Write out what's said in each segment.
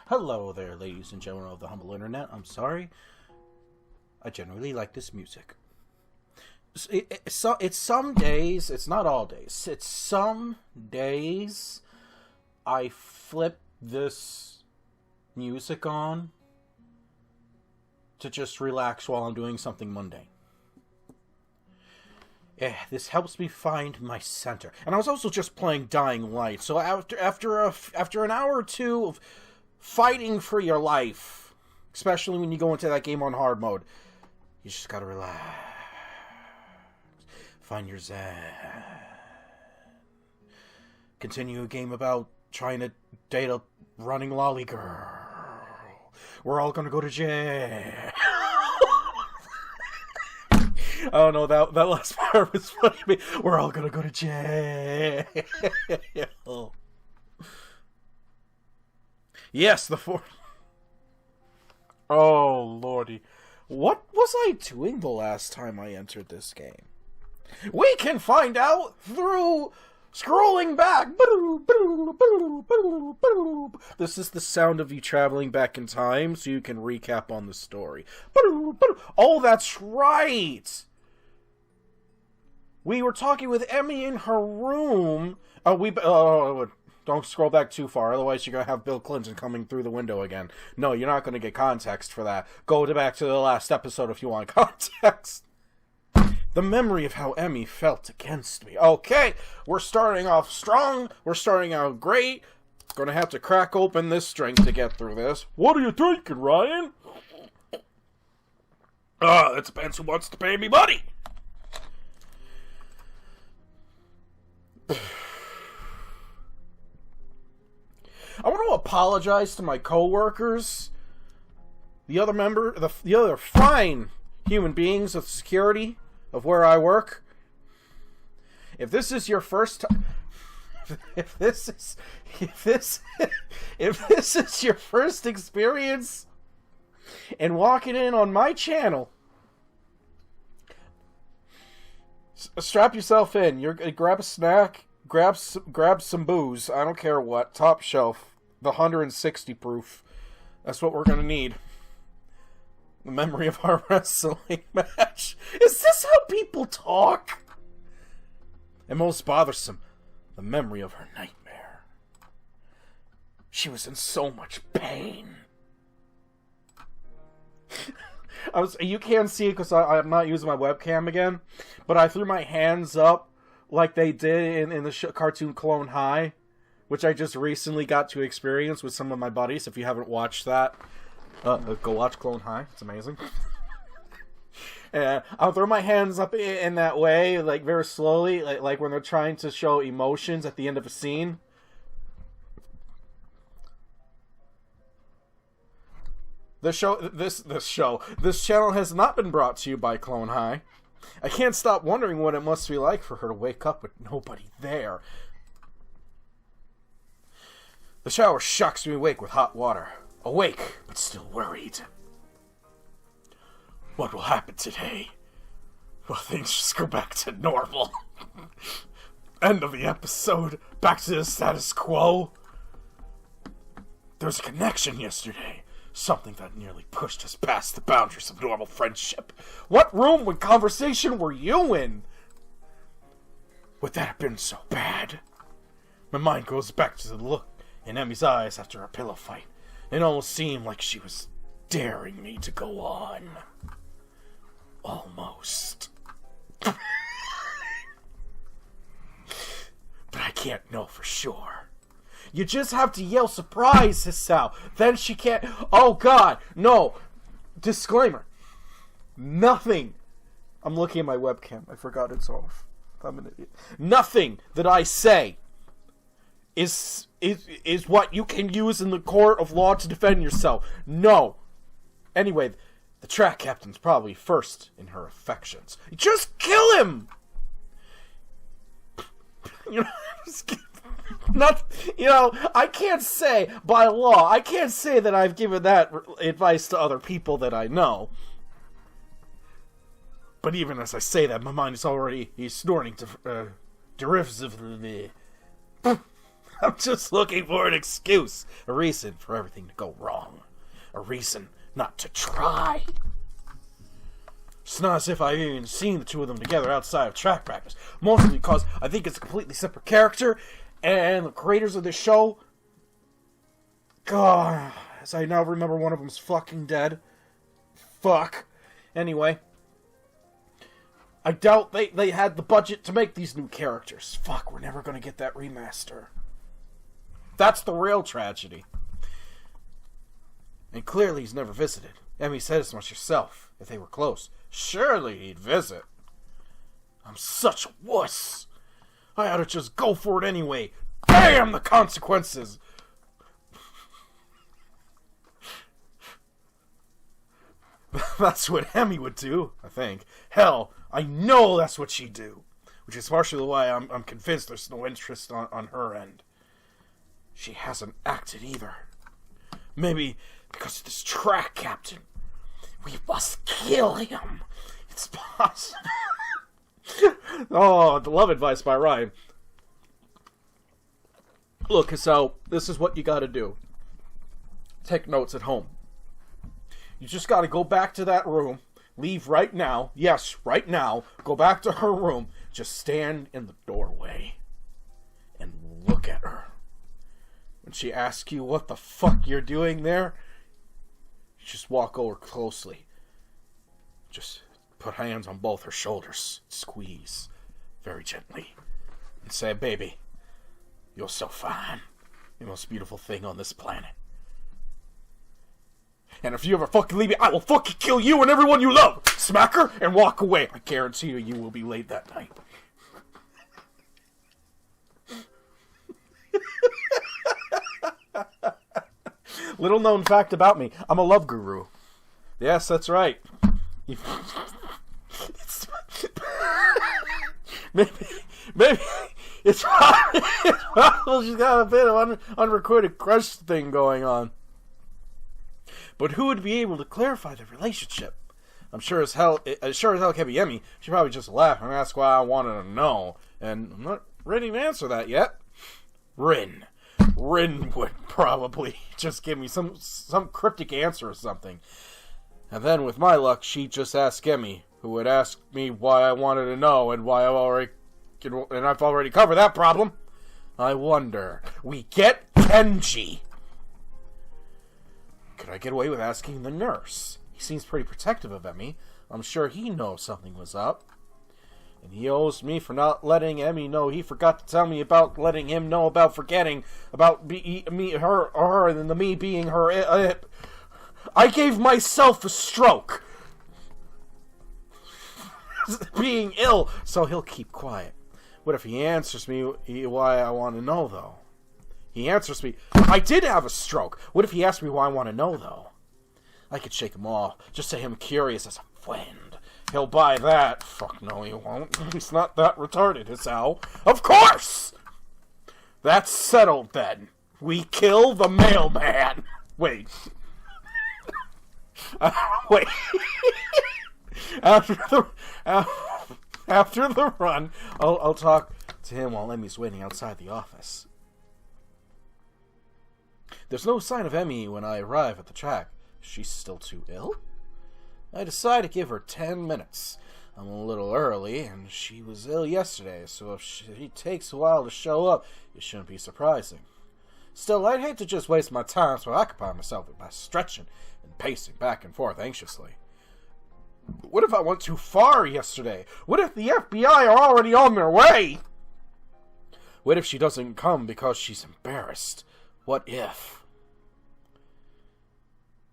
Hello there, ladies and gentlemen of the humble internet. I'm sorry. I generally like this music. It's some days, it's not all days. It's some days I flip this music on to just relax while I'm doing something mundane. Yeah, this helps me find my center. And I was also just playing Dying Light, so after an hour or two of fighting for your life, especially when you go into that game on hard mode, you just gotta relax. Find your zen. Continue a game about trying to date a running lolly girl. We're all gonna go to jail. Oh no, that last part was funny to me. We're all gonna go to jail. Yes, the fourth. Oh lordy, what was I doing the last time I entered this game? We can find out through scrolling back. This is the sound of you traveling back in time so you can recap on the story. Oh, that's right! We were talking with Emmy in her room. Don't scroll back too far, otherwise you're going to have Bill Clinton coming through the window again. No, you're not going to get context for that. Go back to the last episode if you want context. The memory of how Emmy felt against me. Okay, we're starting off strong. We're starting out great. Gonna have to crack open this drink to get through this. What are you drinking, Ryan? It depends who wants to pay me money. I want to apologize to my coworkers, the other fine human beings of security of where I work. If this is your first time, if this is your first experience and walking in on my channel, strap yourself in. You're grab a snack, grab some booze. I don't care what. Top shelf, the 160 proof. That's what we're gonna need. The memory of our wrestling match. Is this how people talk? And most bothersome, the memory of her nightmare. She was in so much pain. You can't see it because I'm not using my webcam again, but I threw my hands up like they did in the cartoon Clone High, which I just recently got to experience with some of my buddies. If you haven't watched that, go watch Clone High. It's amazing. I'll throw my hands up in that way, like very slowly, like when they're trying to show emotions at the end of a scene. This channel has not been brought to you by Clone High. I can't stop wondering what it must be like for her to wake up with nobody there. The shower shocks me awake with hot water. Awake, but still worried. What will happen today? Will things just go back to normal? End of the episode. Back to the status quo. There was a connection yesterday. Something that nearly pushed us past the boundaries of normal friendship. What room and conversation were you in? Would that have been so bad? My mind goes back to the look in Emmy's eyes after our pillow fight. It almost seemed like she was daring me to go on. Almost. But I can't know for sure. You just have to yell surprise, Hisao. Then she can't. Oh god, no. Disclaimer. Nothing. I'm looking at my webcam. I forgot it's off. I'm an idiot. Nothing that I say is what you can use in the court of law to defend yourself. No. Anyway, the track captain's probably first in her affections. Just kill him! I can't say, by law, I can't say that I've given that advice to other people that I know. But even as I say that, my mind is already snorting to derivatively. I'm just looking for an excuse. A reason for everything to go wrong. A reason not to try. It's not as if I've even seen the two of them together outside of track practice. Mostly because I think it's a completely separate character, and the creators of this show... God, as I now remember, one of them's fucking dead. Fuck. Anyway. I doubt they had the budget to make these new characters. Fuck, we're never gonna get that remaster. That's the real tragedy. And clearly he's never visited. Emmy said as much herself. If they were close, surely he'd visit. I'm such a wuss. I ought to just go for it anyway. Damn the consequences! That's what Emmy would do, I think. Hell, I know that's what she'd do. Which is partially why I'm convinced there's no interest on her end. She hasn't acted either. Maybe because of this track captain. We must kill him. It's possible. Oh, the love advice by Ryan. Look, so this is what you gotta do. Take notes at home. You just gotta go back to that room. Leave right now. Yes, right now. Go back to her room. Just stand in the doorway. And look at her. When she asks you what the fuck you're doing there, you just walk over closely. Just put hands on both her shoulders. Squeeze. Very gently. And say, baby, you're so fine. You're the most beautiful thing on this planet. And if you ever fucking leave me, I will fucking kill you and everyone you love. Smack her and walk away. I guarantee you will be laid that night. Little known fact about me, I'm a love guru. Yes, that's right. Maybe it's possible she's got a bit of unrecorded crush thing going on. But who would be able to clarify the relationship? I'm sure as hell can't be Emmy. She'd probably just laugh and ask why I wanted to know. And I'm not ready to answer that yet. Rin would probably just give me some cryptic answer or something. And then, with my luck, she'd just ask Emmy, who would ask me why I wanted to know and why I've already covered that problem. I wonder. We get Kenji. Could I get away with asking the nurse? He seems pretty protective of Emmy. I'm sure he knows something was up. And he owes me for not letting Emmy know he forgot to tell me about letting him know about forgetting about her, and me being her. I gave myself a stroke. Being ill, so he'll keep quiet. What if he answers me why I want to know, though? He answers me, I did have a stroke. What if he asks me why I want to know, though? I could shake him off. Just say I'm curious as a friend. He'll buy that. Fuck no, he won't. He's not that retarded, is how. Of course! That's settled, then. We kill the mailman. Wait. Wait. After the run, I'll talk to him while Emmy's waiting outside the office. There's no sign of Emmy when I arrive at the track. She's still too ill? I decide to give her 10 minutes. I'm a little early, and she was ill yesterday, so if she takes a while to show up, it shouldn't be surprising. Still, I'd hate to just waste my time, so I occupy myself by stretching and pacing back and forth anxiously. What if I went too far yesterday? What if the FBI are already on their way? What if she doesn't come because she's embarrassed? What if?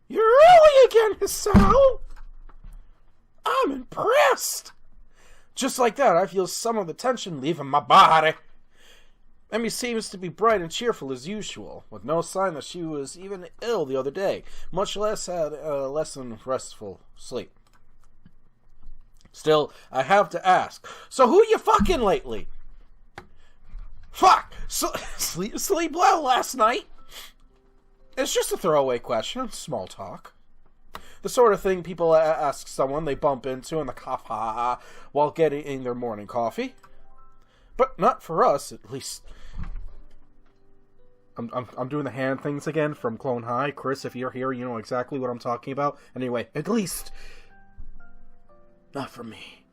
You're early again, Hisao! I'm impressed! Just like that, I feel some of the tension leaving my body. Emmy seems to be bright and cheerful as usual, with no sign that she was even ill the other day, much less had less than restful sleep. Still, I have to ask, so who you fucking lately? Fuck! Sleep well last night? It's just a throwaway question, small talk. The sort of thing people ask someone they bump into in the cafe while getting their morning coffee. But not for us, at least. I'm doing the hand things again from Clone High. Chris, if you're here, you know exactly what I'm talking about. Anyway, at least not for me.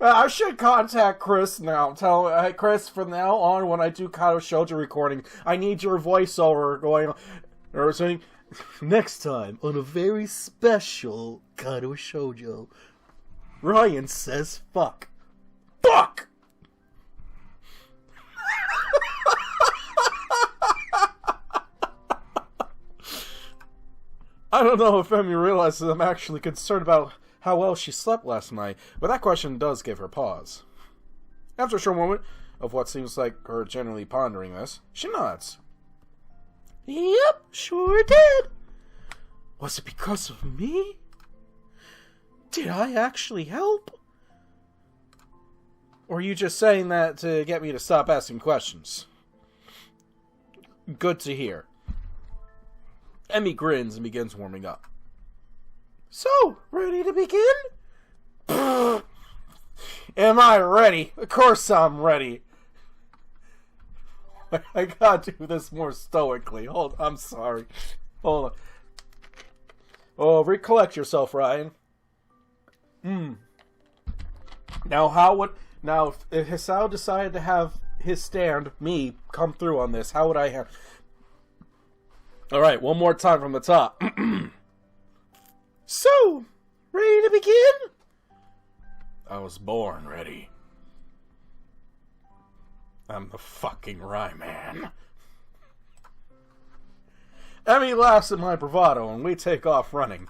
I should contact Chris now. Tell him, hey, Chris, from now on, when I do Katawa Shoujo recording, I need your voiceover going on. Or something. Next time, on a very special Katawa Shoujo, Ryan says fuck. Fuck! I don't know if Emmy realizes I'm actually concerned about how well she slept last night, but that question does give her pause. After a short moment of what seems like her generally pondering this, she nods. Yep, sure did. Was it because of me? Did I actually help? Or are you just saying that to get me to stop asking questions? Good to hear. Emmy grins and begins warming up. So, ready to begin? Am I ready? Of course I'm ready. I gotta do this more stoically. I'm sorry. Hold on. Oh, recollect yourself, Ryan. Now, if Hisao decided to have his stand, me, come through on this, how would I have... Alright, one more time from the top. So, ready to begin? I was born ready. I'm the fucking Rye-Man. Emmy laughs at my bravado, and we take off running.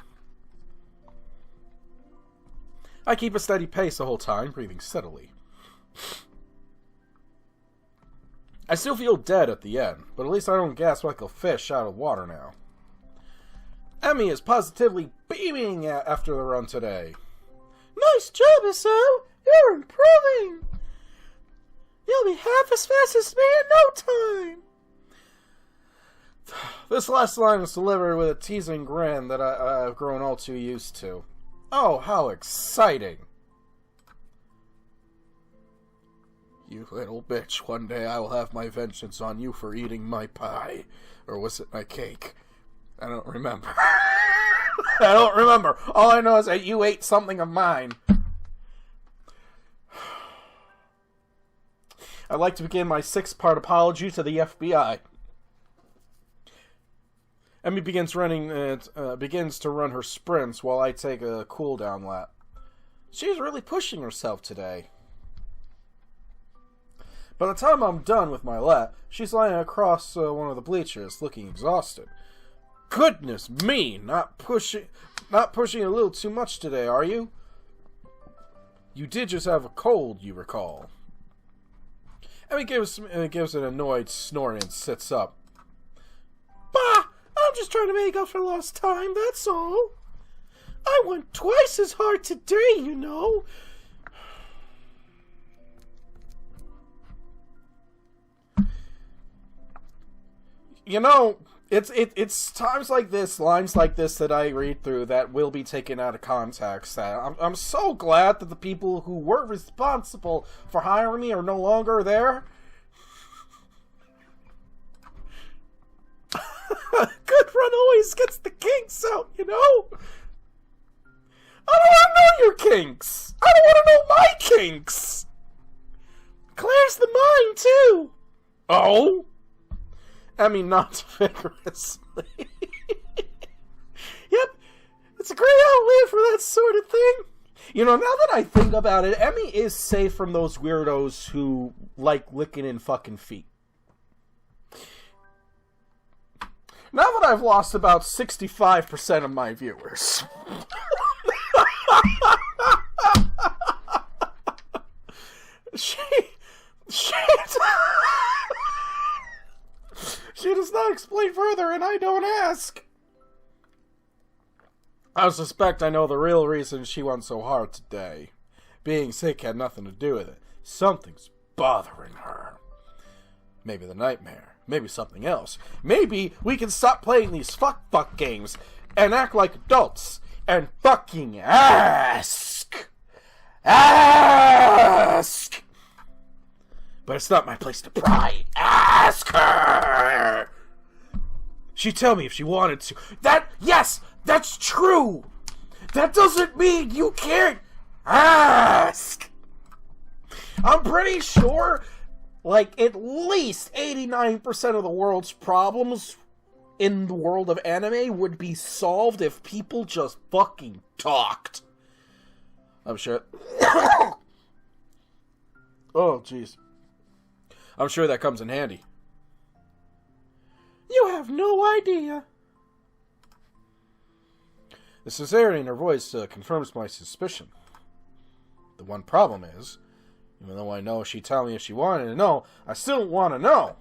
I keep a steady pace the whole time, breathing steadily. I still feel dead at the end, but at least I don't gasp like a fish out of water now. Emmy is positively beaming after the run today. Nice job, Hisao! You're improving! You'll be half as fast as me in no time! This last line was delivered with a teasing grin that I've grown all too used to. Oh, how exciting! You little bitch, one day I will have my vengeance on you for eating my pie. Or was it my cake? I don't remember. I don't remember. All I know is that you ate something of mine. I'd like to begin my 6-part apology to the FBI. Emmy begins to run her sprints while I take a cool-down lap. She's really pushing herself today. By the time I'm done with my lap, she's lying across one of the bleachers, looking exhausted. Goodness me, not pushing a little too much today, are you? You did just have a cold, you recall. Emmy gives an annoyed snort and sits up. Bah! I'm just trying to make up for lost time, that's all. I went twice as hard today, you know. You know, it's times like this, lines like this that I read through that will be taken out of context. I'm so glad that the people who were responsible for hiring me are no longer there. Good run always gets the kinks out, you know? I don't want to know your kinks! I don't want to know my kinks! Claire's the mine, too! Oh? I mean, not vigorously. Yep, it's a great outlet for that sort of thing. You know, now that I think about it, Emmy is safe from those weirdos who like licking in fucking feet. Now that I've lost about 65% of my viewers. She does not explain further, and I don't ask. I suspect I know the real reason she went so hard today. Being sick had nothing to do with it. Something's bothering her. Maybe the nightmare. Maybe something else. Maybe we can stop playing these fuck games and act like adults and fucking ask. Ask! But it's not my place to pry. Ask her! She'd tell me if she wanted to. Yes! That's true! That doesn't mean you can't ask! I'm pretty sure, like, at least 89% of the world's problems in the world of anime would be solved if people just fucking talked. I'm sure... Oh, jeez. I'm sure that comes in handy. You have no idea. The sincerity in her voice confirms my suspicion. The one problem is, even though I know she'd tell me if she wanted to know, I still want to know.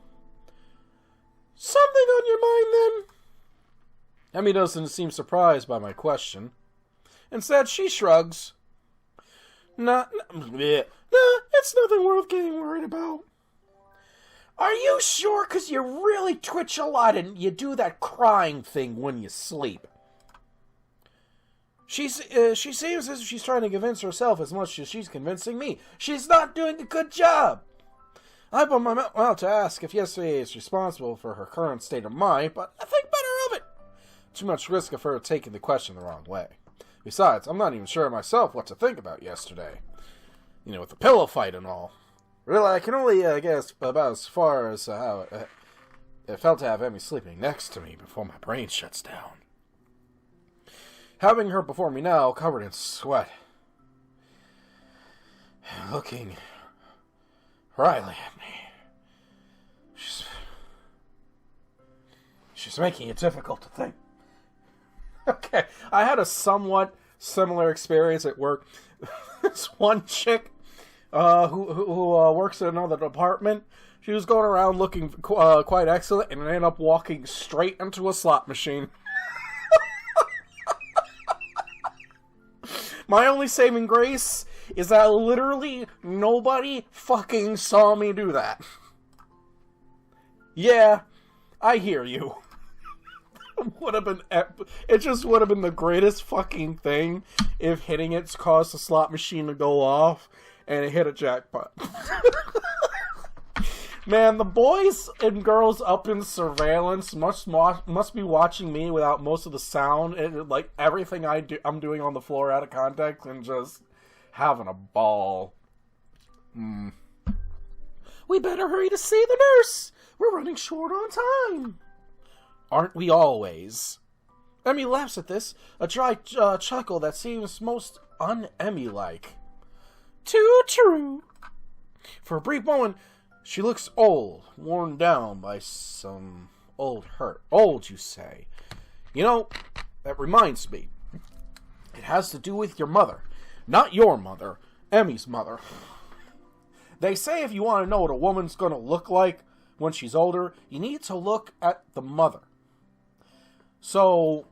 Something on your mind, then? Emmy doesn't seem surprised by my question. Instead, she shrugs. Nah, it's nothing worth getting worried about. Are you sure? 'Cause you really twitch a lot and you do that crying thing when you sleep. She seems as if she's trying to convince herself as much as she's convincing me. She's not doing a good job. I put my mouth out to ask if yesterday is responsible for her current state of mind, but I think better of it. Too much risk of her taking the question the wrong way. Besides, I'm not even sure myself what to think about yesterday. You know, with the pillow fight and all. Really, I can only guess about as far as how it felt to have Emmy sleeping next to me before my brain shuts down. Having her before me now, covered in sweat, looking wryly at me, she's making it difficult to think. Okay, I had a somewhat similar experience at work. This one chick who works in another department, she was going around looking quite excellent and ended up walking straight into a slot machine. My only saving grace is that literally nobody fucking saw me do that. Yeah, I hear you. It just would have been the greatest fucking thing if hitting it caused the slot machine to go off and it hit a jackpot. Man, the boys and girls up in surveillance must be watching me without most of the sound and like everything I'm doing on the floor out of context and just having a ball. We better hurry to see the nurse. We're running short on time. Aren't we always? Emmy laughs at this, a dry chuckle that seems most un-Emmy-like. Too true. For a brief moment, she looks old, worn down by some old hurt. Old, you say? You know, that reminds me. It has to do with your mother. Not your mother, Emmy's mother. They say if you want to know what a woman's going to look like when she's older, you need to look at the mother. So,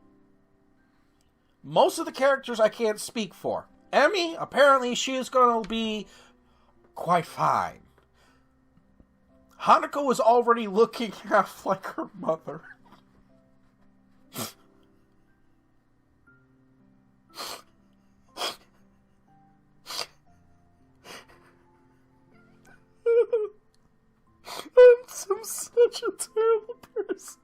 most of the characters I can't speak for. Emmy, apparently she is going to be quite fine. Hanako is already looking half like her mother. I'm such a terrible person.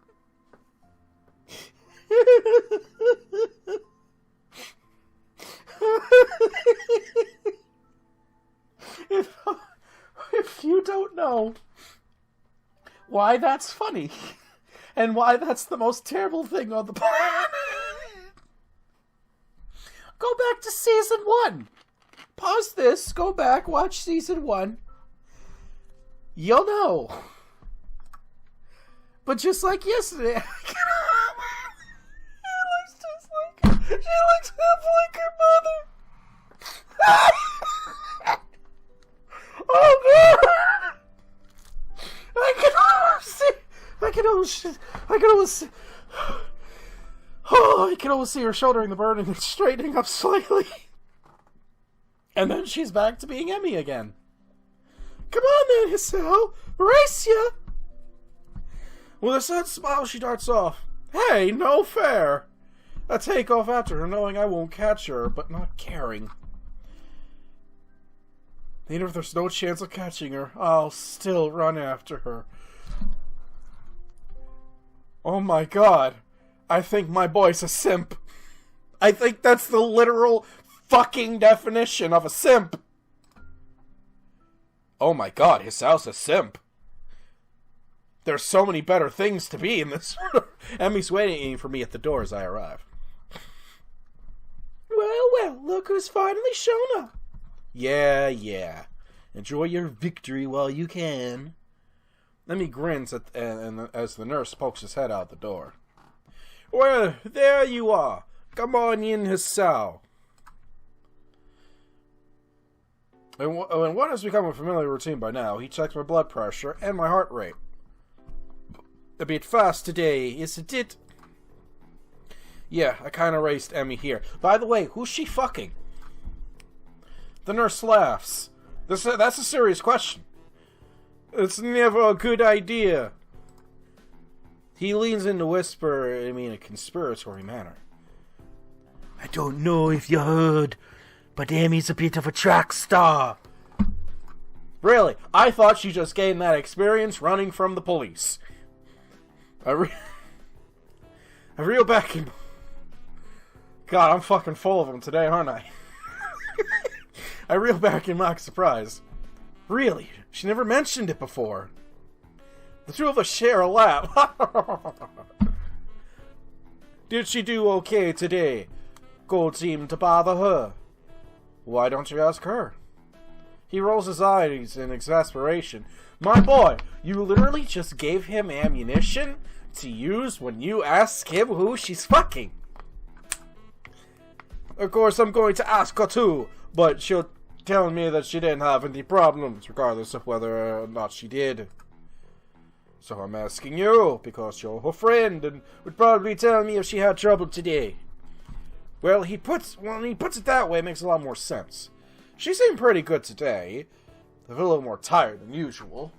If you don't know why that's funny and why that's the most terrible thing on the planet, go back to season 1. Pause this, go back, watch season 1. You'll know. But just like yesterday, she looks half like her mother. Oh god! I can almost see her shouldering the burden and straightening up slightly. And then she's back to being Emmy again. Come on then, Hisao! Race ya! With a sad smile, she darts off. Hey, no fair! I take off after her, knowing I won't catch her, but not caring. Come on then, Hisao! Race ya! With a sad smile, she darts off. Hey, no fair! I take off after her, knowing I won't catch her, but not caring. Come on then, Hisao! Race ya! With a sad smile, she darts off. Hey, no fair! I take off after her, knowing I won't catch her, but not caring. Even if there's no chance of catching her, I'll still run after her. Oh my god. I think my boy's a simp. I think that's the literal fucking definition of a simp. Oh my god, Hisao's a simp. There's so many better things to be in this. Emmy's waiting for me at the door as I arrive. Well, look who's finally shown up. Yeah. Enjoy your victory while you can. Emmy grins as the nurse pokes his head out the door. Well, there you are. Come on in, Hisao. And what has become a familiar routine by now, he checks my blood pressure and my heart rate. A bit fast today, isn't it? Yeah, I kinda raced Emmy here. By the way, who's she fucking? The nurse laughs. That's a serious question. It's never a good idea. He leans in to whisper in a conspiratory manner. I don't know if you heard, but Amy's a bit of a track star. Really? I thought she just gained that experience running from the police. I reel back in... God, I'm fucking full of them today, aren't I? I reel back in mock surprise. Really? She never mentioned it before. The two of us share a laugh. Did she do okay today? Gold seemed to bother her. Why don't you ask her? He rolls his eyes in exasperation. My boy, you literally just gave him ammunition to use when you ask him who she's fucking. Of course, I'm going to ask her too, but she'll tell me that she didn't have any problems, regardless of whether or not she did. So I'm asking you, because you're her friend, and would probably tell me if she had trouble today. Well, when he puts it that way, it makes a lot more sense. She seemed pretty good today. I feel a little more tired than usual.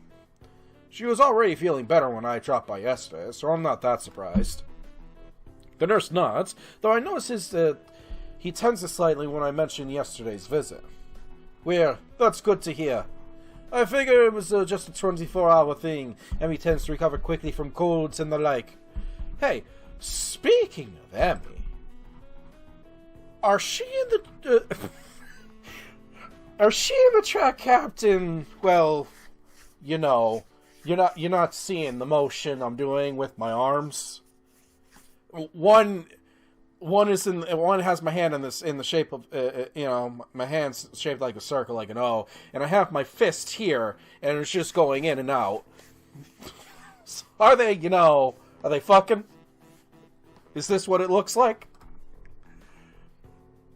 She was already feeling better when I dropped by yesterday, so I'm not that surprised. The nurse nods, though I notice he tenses slightly when I mention yesterday's visit. Well, that's good to hear. I figure it was just a 24-hour thing, and he tends to recover quickly from colds and the like. Hey, speaking of Emmy, are she in the... Are she and the track captain, well, you know, you're not seeing the motion I'm doing with my arms. One has my hand in the shape of, my hand's shaped like a circle, like an O, and I have my fist here, and it's just going in and out. Are they fucking? Is this what it looks like?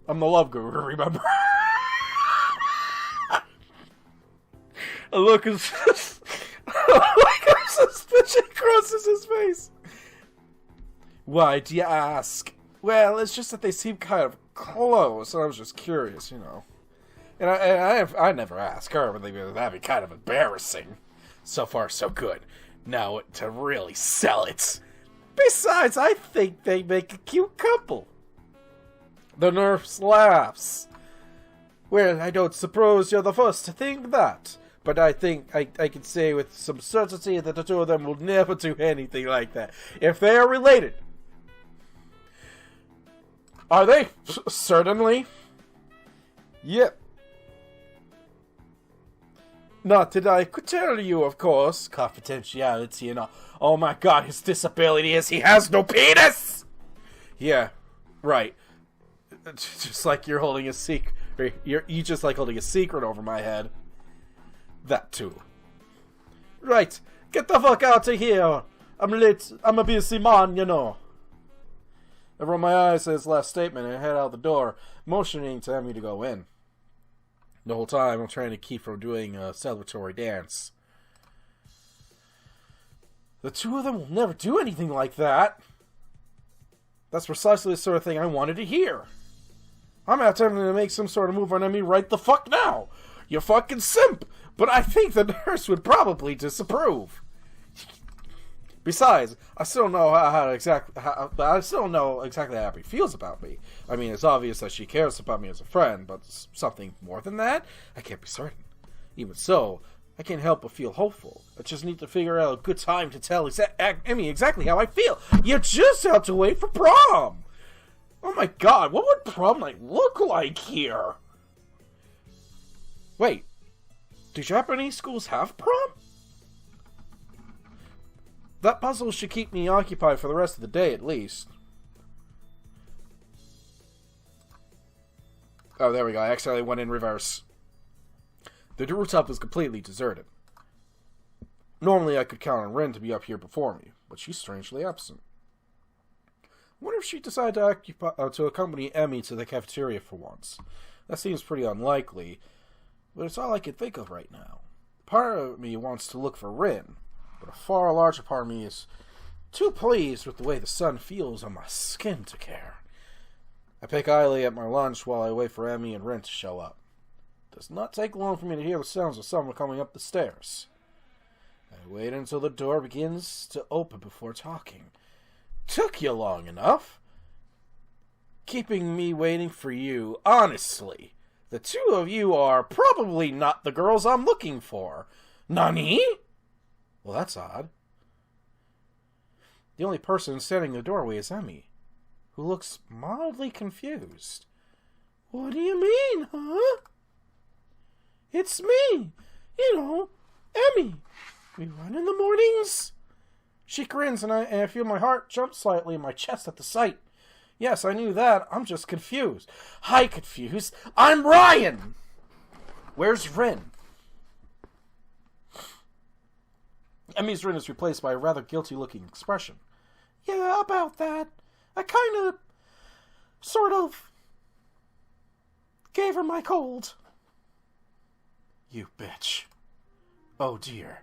I'm the love guru, remember? A look of suspicion crosses his face. Why do you ask? Well, it's just that they seem kind of close, and I was just curious, And I never ask her, but that'd be kind of embarrassing. So far, so good. Now, to really sell it. Besides, I think they make a cute couple. The nurse laughs. Well, I don't suppose you're the first to think that. But I think I can say with some certainty that the two of them will never do anything like that. If they are related. Are they? Certainly. Yep. Not that I could tell you, of course. Confidentiality and all. Oh my god, his disability is he has no penis! Yeah, right. Just like you're holding a secret. You just like holding a secret over my head. That too. Right, get the fuck out of here. I'm late. I'm a busy man, I roll my eyes at his last statement and head out the door, motioning to Emmy to go in. The whole time, I'm trying to keep from doing a celebratory dance. The two of them will never do anything like that. That's precisely the sort of thing I wanted to hear. I'm out tempted to make some sort of move on Emmy right the fuck now. You fucking simp. But I think the nurse would probably disapprove. Besides, I still know I still don't know exactly how he feels about me. I mean, it's obvious that she cares about me as a friend, but something more than that, I can't be certain. Even so, I can't help but feel hopeful. I just need to figure out a good time to tell Emmy exactly how I feel. You just have to wait for prom! Oh my god, what would prom night look like here? Wait, do Japanese schools have prom? That puzzle should keep me occupied for the rest of the day, at least. Oh, there we go. I accidentally went in reverse. The rooftop was completely deserted. Normally, I could count on Rin to be up here before me, but she's strangely absent. I wonder if she decided to accompany Emmy to the cafeteria for once. That seems pretty unlikely, but it's all I can think of right now. Part of me wants to look for Rin, but a far larger part of me is too pleased with the way the sun feels on my skin to care. I pick idly at my lunch while I wait for Emmy and Rin to show up. It does not take long for me to hear the sounds of someone coming up the stairs. I wait until the door begins to open before talking. Took you long enough. Keeping me waiting for you, honestly. The two of you are probably not the girls I'm looking for. Nani? Well, that's odd. The only person standing in the doorway is Emmy, who looks mildly confused. What do you mean, huh? It's me. You know, Emmy. We run in the mornings. She grins, and I feel my heart jump slightly in my chest at the sight. Yes, I knew that. I'm just confused. Hi, confused. I'm Ryan! Where's Rin? Emmy's Rin is replaced by a rather guilty-looking expression. Yeah, about that. I sort of, gave her my cold. You bitch. Oh dear.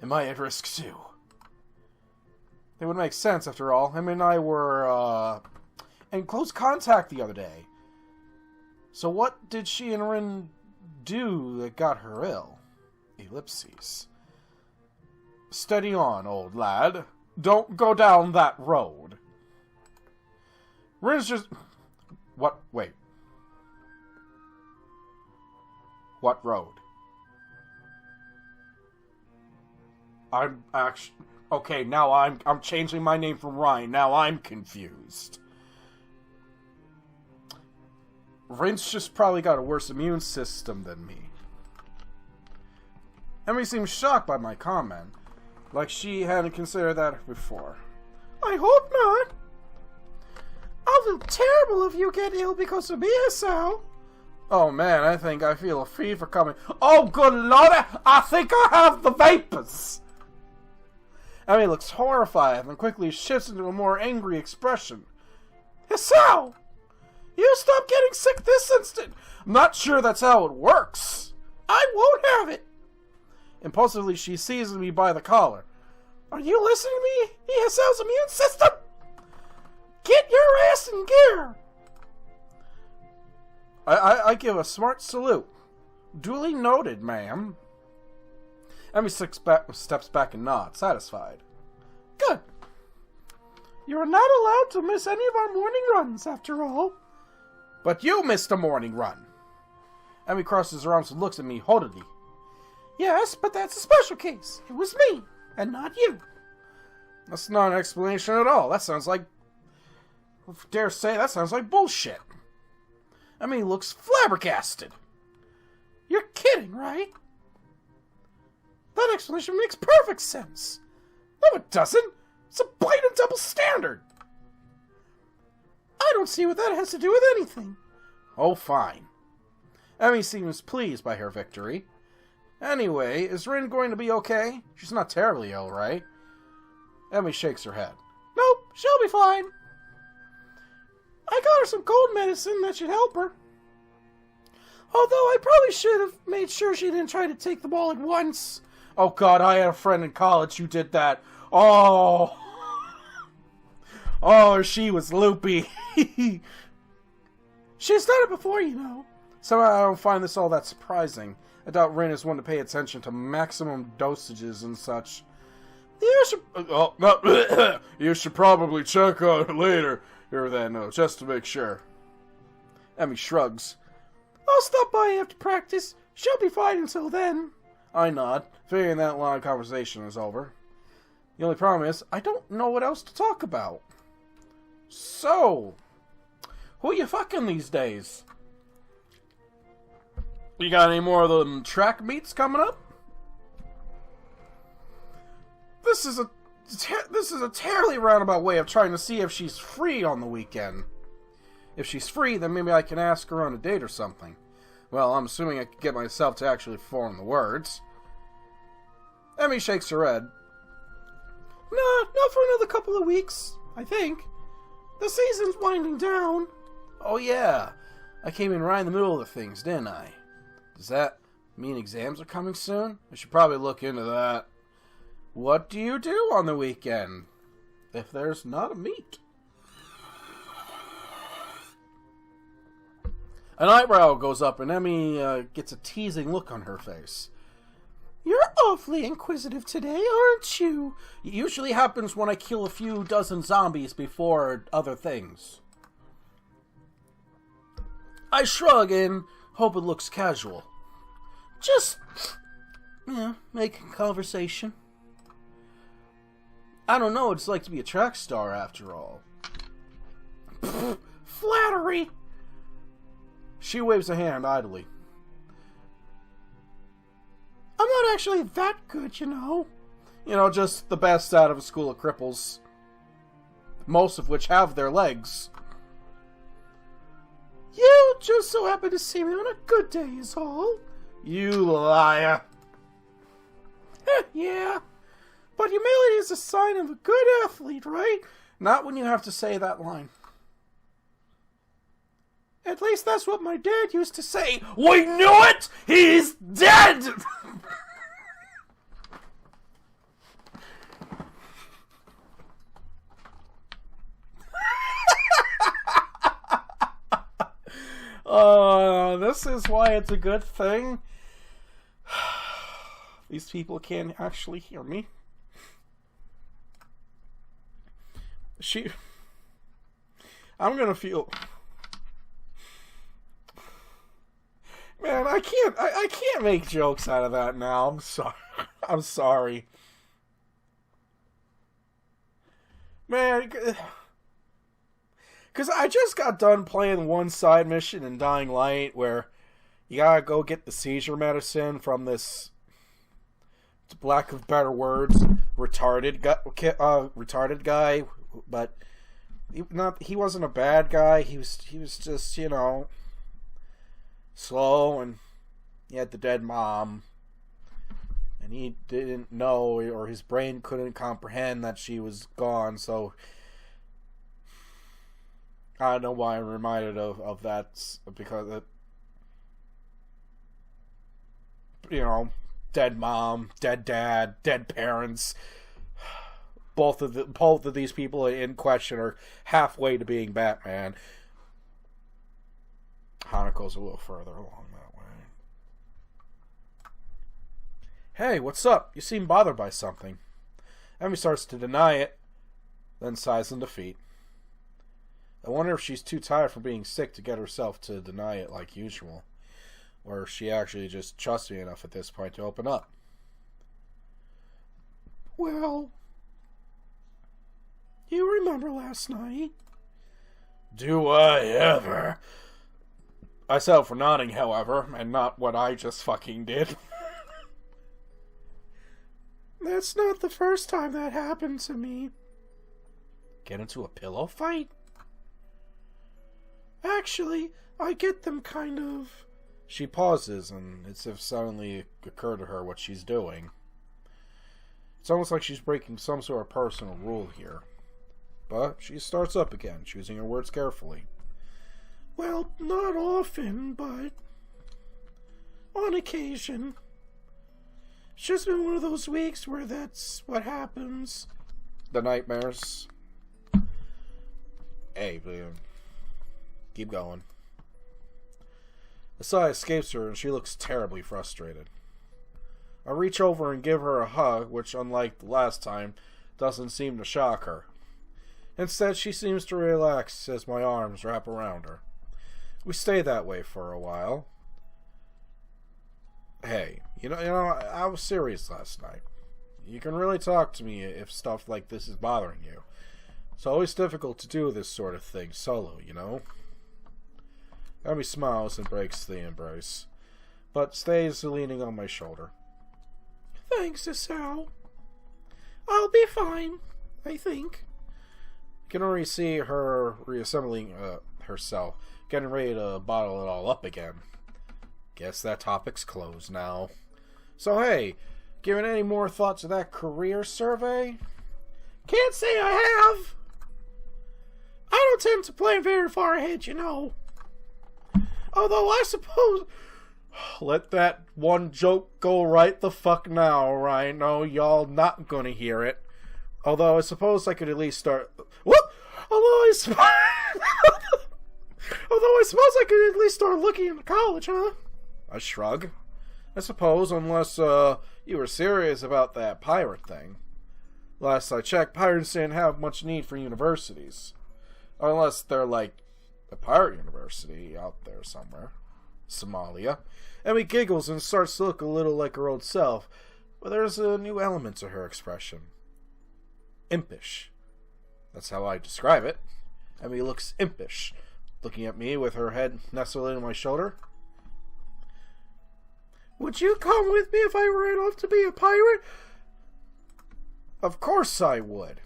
Am I at risk too? It would make sense, after all. Him and I were, in close contact the other day. So what did she and Rin do that got her ill? Ellipses. Steady on, old lad. Don't go down that road. Rin's just... What? Wait. What road? I'm actually... Okay, now I'm changing my name from Ryan. Now I'm confused. Rin's just probably got a worse immune system than me. Emmy seems shocked by my comment, like she hadn't considered that before. I hope not. I'll feel terrible if you get ill because of me, Hasao. Oh man, I think I feel a fever coming. Oh good lord, I think I have the vapors. Emmy looks horrified and quickly shifts into a more angry expression. Hasao! You stop getting sick this instant! I'm not sure that's how it works. I won't have it! Impulsively, she seizes me by the collar. Are you listening to me, Hasao's immune system? Get your ass in gear! I give a smart salute. Duly noted, ma'am. Emmy steps back and nods, satisfied. Good. You're not allowed to miss any of our morning runs, after all. But you missed a morning run. Emmy crosses her arms and looks at me haughtily. Yes, but that's a special case. It was me, and not you. That's not an explanation at all. That sounds like... I dare say that sounds like bullshit. Emmy looks flabbergasted. You're kidding, right? That explanation makes perfect sense. No, it doesn't. It's a blatant double standard. I don't see what that has to do with anything. Oh, fine. Emmy seems pleased by her victory. Anyway, is Rin going to be okay? She's not terribly ill, right? Emmy shakes her head. Nope, she'll be fine. I got her some cold medicine that should help her. Although I probably should have made sure she didn't try to take the ball at once. Oh god, I had a friend in college who did that. Oh! Oh, she was loopy. She's done it before, you know. Somehow I don't find this all that surprising. I doubt Rin is one to pay attention to maximum dosages and such. You should probably check on her later, here then, just to make sure. Emmy shrugs. I'll stop by after practice. She'll be fine until then. I nod, figuring that long conversation is over. The only problem is, I don't know what else to talk about. So, who you fucking these days? You got any more of them track meets coming up? This is a terribly roundabout way of trying to see if she's free on the weekend. If she's free, then maybe I can ask her on a date or something. Well, I'm assuming I can get myself to actually form the words. Emmy shakes her head. Nah, not for another couple of weeks, I think. The season's winding down. Oh yeah, I came in right in the middle of the things, didn't I? Does that mean exams are coming soon? I should probably look into that. What do you do on the weekend? If there's not a meet. An eyebrow goes up and Emmy gets a teasing look on her face. You're awfully inquisitive today, aren't you? It usually happens when I kill a few dozen zombies before other things. I shrug and hope it looks casual. Just, making conversation. I don't know what it's like to be a track star after all. Flattery! She waves a hand idly. I'm not actually that good, you know. You know, just the best out of a school of cripples. Most of which have their legs. You just so happen to see me on a good day is all. You liar. Yeah. But humility is a sign of a good athlete, right? Not when you have to say that line. At least that's what my dad used to say. We knew it! He's dead! This is why it's a good thing. These people can't actually hear me. I'm gonna feel... Man, I can't make jokes out of that now. I'm sorry. I'm sorry. Man, because I just got done playing one side mission in Dying Light where you gotta go get the seizure medicine from this, to lack of better words, retarded guy, but he wasn't a bad guy. He was just, you know, slow, and he had the dead mom, and he didn't know, or his brain couldn't comprehend that she was gone, so I don't know why I'm reminded of that, because it, you know, dead mom, dead dad, dead parents. Both of these people in question are halfway to being Batman. Hanako's a little further along that way. Hey, what's up? You seem bothered by something. Emmy starts to deny it, then sighs in defeat. I wonder if she's too tired from being sick to get herself to deny it like usual. Or if she actually just trusts me enough at this point to open up. Well, you remember last night? Do I ever? I settle for nodding, however, and not what I just fucking did. That's not the first time that happened to me. Get into a pillow fight? Actually, I get them kind of... She pauses, and it's as if suddenly occurred to her what she's doing. It's almost like she's breaking some sort of personal rule here. But she starts up again, choosing her words carefully. Well, not often, but on occasion. It's just been one of those weeks where that's what happens. The nightmares. Hey, man. Keep going. A sigh escapes her, and she looks terribly frustrated. I reach over and give her a hug, which, unlike the last time, doesn't seem to shock her. Instead, she seems to relax as my arms wrap around her. We stay that way for a while, I was serious last night. You can really talk to me if stuff like this is bothering you. It's always difficult to do this sort of thing solo, you know? Abby smiles and breaks the embrace, but stays leaning on my shoulder. Thanks, Isao. I'll be fine, I think. You can already see her reassembling herself, getting ready to bottle it all up again. Guess that topic's closed now. So hey, giving any more thought to that career survey? Can't say I have. I don't tend to plan very far ahead, you know. Although I suppose... Let that one joke go right the fuck now, right? No, y'all not gonna hear it. Although I suppose I could at least start... Whoop! Although I suppose I could at least start looking into college, huh? I shrug. I suppose, unless you were serious about that pirate thing. Last I checked, pirates didn't have much need for universities. Unless they're like a pirate university out there somewhere. Somalia. Emmy giggles and starts to look a little like her old self, but there's a new element to her expression. Impish. That's how I describe it. Emmy looks impish, looking at me with her head nestled in my shoulder. Would you come with me if I ran off to be a pirate? Of course I would.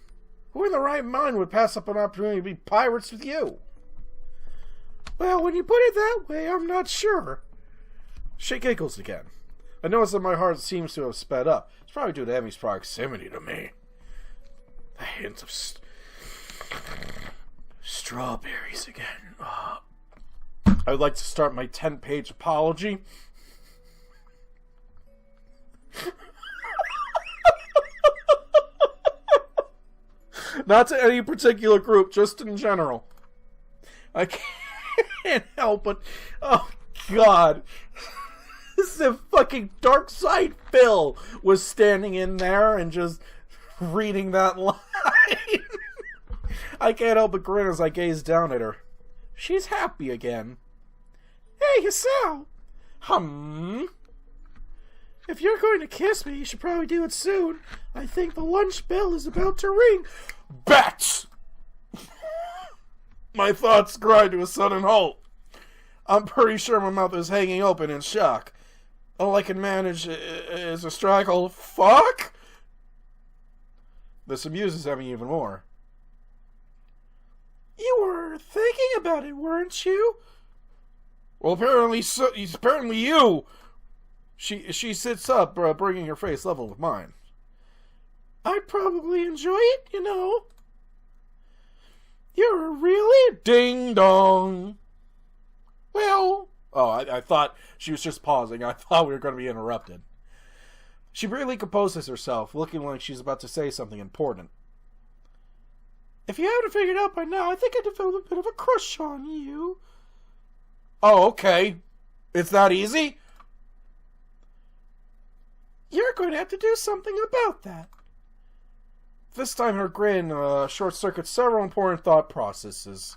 Who in the right mind would pass up an opportunity to be pirates with you? Well, when you put it that way, I'm not sure. She giggles again. I notice that my heart seems to have sped up. It's probably due to Emmy's proximity to me. A hint of strawberries again. I'd like to start my 10-page apology. Not to any particular group, just in general. I can't help but... Oh, God. This is a fucking Dark Side Phil was standing in there and just reading that line. I can't help but grin as I gaze down at her. She's happy again. Hey, Hisao. If you're going to kiss me, you should probably do it soon. I think the lunch bell is about to ring. Bats! My thoughts grind to a sudden halt. I'm pretty sure my mouth is hanging open in shock. All I can manage is a straggle. Fuck? This amuses Emmy even more. You were thinking about it, weren't you? Well, apparently you. She sits up, bringing her face level with mine. I'd probably enjoy it, you know. You're really ding dong. Well, I thought she was just pausing. I thought we were going to be interrupted. She briefly composes herself, looking like she's about to say something important. If you haven't figured out by now, I think I developed a bit of a crush on you. Oh, okay. It's that easy? You're going to have to do something about that. This time her grin short-circuits several important thought processes.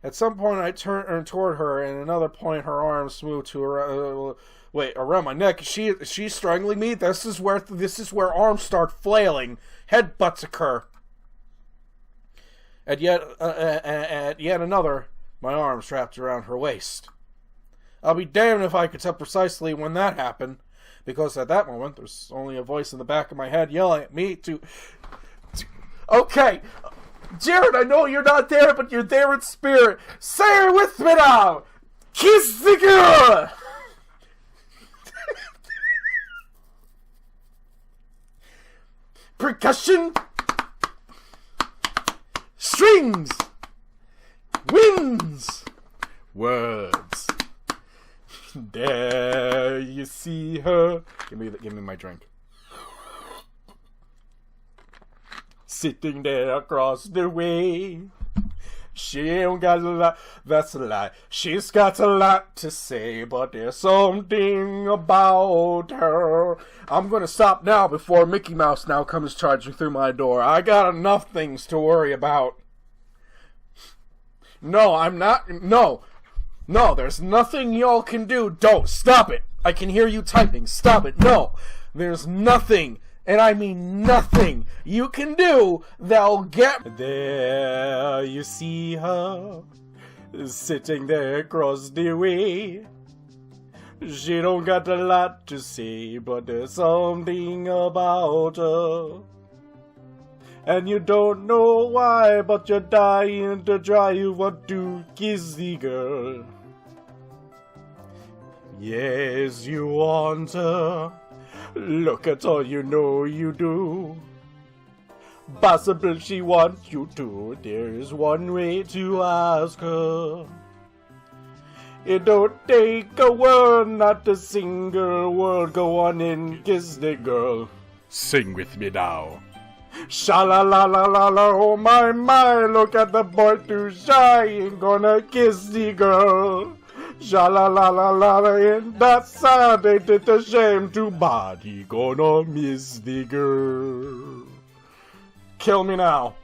At some point I turn toward her, and at another point her arms move to her... around my neck. She's strangling me? This is where arms start flailing. Headbutts occur. At yet another, my arms wrapped around her waist. I'll be damned if I could tell precisely when that happened, because at that moment there's only a voice in the back of my head yelling at me to okay, Jared, I know you're not there, but you're there in spirit. Say it with me now. Kiss the girl. Percussion, strings, winds, words. There you see her. Give me my drink. Sitting there across the way. She ain't got a lot, that's a lie. She's got a lot to say, but there's something about her. I'm gonna stop now before Mickey Mouse now comes charging through my door. I got enough things to worry about. No, I'm not. No, there's nothing y'all can do. Don't stop it. I can hear you typing. Stop it. No. There's nothing, and I mean nothing, you can do that'll get... There you see her, sitting there across the way. She don't got a lot to say, but there's something about her. And you don't know why, but you're dying to try. You want to kiss the girl. Yes, you want her. Look at all you know you do. Possibly she wants you to. There's one way to ask her. It don't take a word, not a single word. Go on and kiss the girl. Sing with me now. Sha-la-la-la-la-la, oh my, look at the boy too shy. Ain't gonna kiss the girl. Sha-la-la-la-la, ain't that sad? Ain't it a shame? Too bad he gonna miss the girl. Kill me now.